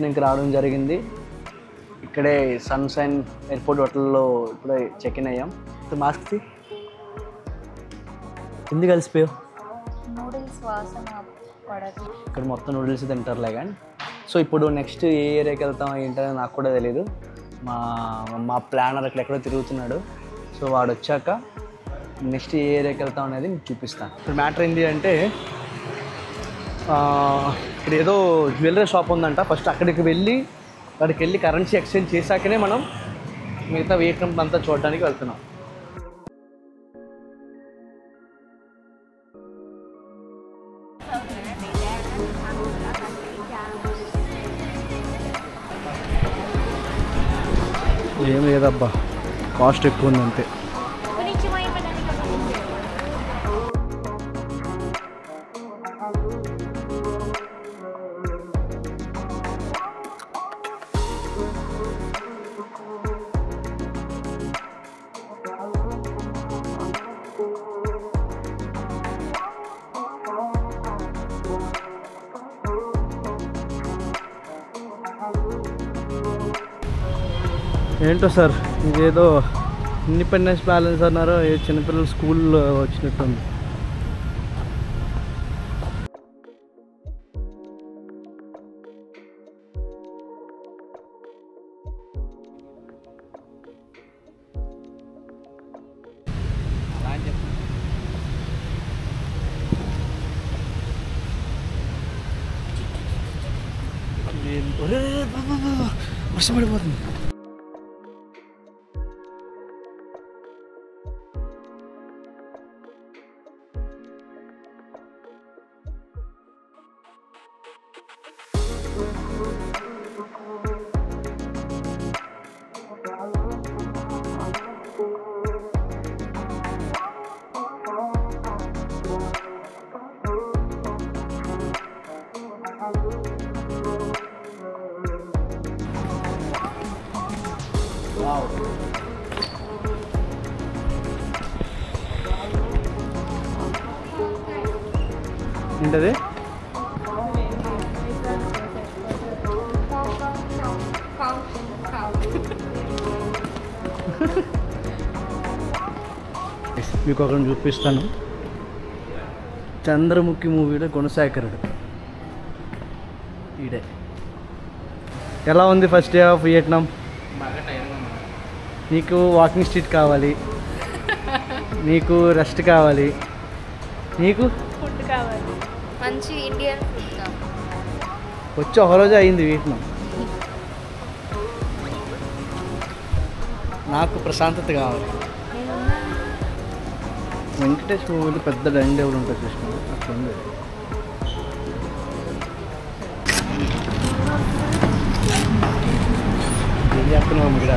ఇంక రావడం జరిగింది. ఇక్కడే సన్‌షైన్ ఎయిర్‌పోర్ట్ హోటల్లో ఇప్పుడే చెక్ ఇన్ అయ్యాం. మాస్క్ తీ. ఎందుకు కలిసిపోయావు? నూడిల్స్ వాసన పడదు. ఇక్కడ మొత్తం నూడిల్స్ తింటారులే కానీ. సో ఇప్పుడు నెక్స్ట్ ఏ ఏరియాకి వెళ్తాం ఏంటో నాకు కూడా తెలియదు. మా ప్లానర్ అక్కడ ఎక్కడో తిరుగుతున్నాడు. సో వాడు వచ్చాక నెక్స్ట్ ఏ ఏరియాకి వెళ్తాం అనేది మీకు చూపిస్తాను. ఇప్పుడు మ్యాటర్ ఏంటి అంటే ఇక్కడ ఏదో జ్యువెలరీ షాప్ ఉందంట. ఫస్ట్ అక్కడికి వెళ్ళి కరెన్సీ ఎక్స్చేంజ్ చేశాకనే మనం మిగతా వియట్నాం అంతా చూడడానికి వెళ్తున్నాం. ఏం లేదబ్బా, కాస్ట్ ఎక్కువ ఉంది అంతే. ఏంటో సార్, ఇదేదో ఇండిపెండెన్స్ బ్యాలెన్స్ అన్నారో ఏ చిన్నపిల్లలు స్కూల్లో వచ్చినట్టుంది. వర్షం పడిపోతుంది. ఏంటది? మీకు ఒకరిని చూపిస్తాను. చంద్రముఖి మూవీలో గుణశేఖరుడు ఈడే. ఎలా ఉంది ఫస్ట్ డే ఆఫ్ వియట్నాం? నీకు వాకింగ్ స్ట్రీట్ కావాలి, నీకు రెస్ట్ కావాలి, నీకు ఫుడ్ కావాలి, మంచి ఇండియన్ ఫుడ్ కావాలి. వచ్చి ఒకరోజు అయింది వియట్నాం. నాకు ప్రశాంతత కావాలి. వెంకటేష్ మూవీలో పెద్ద డైనింగ్ టేబుల్ ఉంటుంది చూసుకున్నాను, అట్లా ఉంది. ఏం చేస్తున్నావు ఇక్కడ?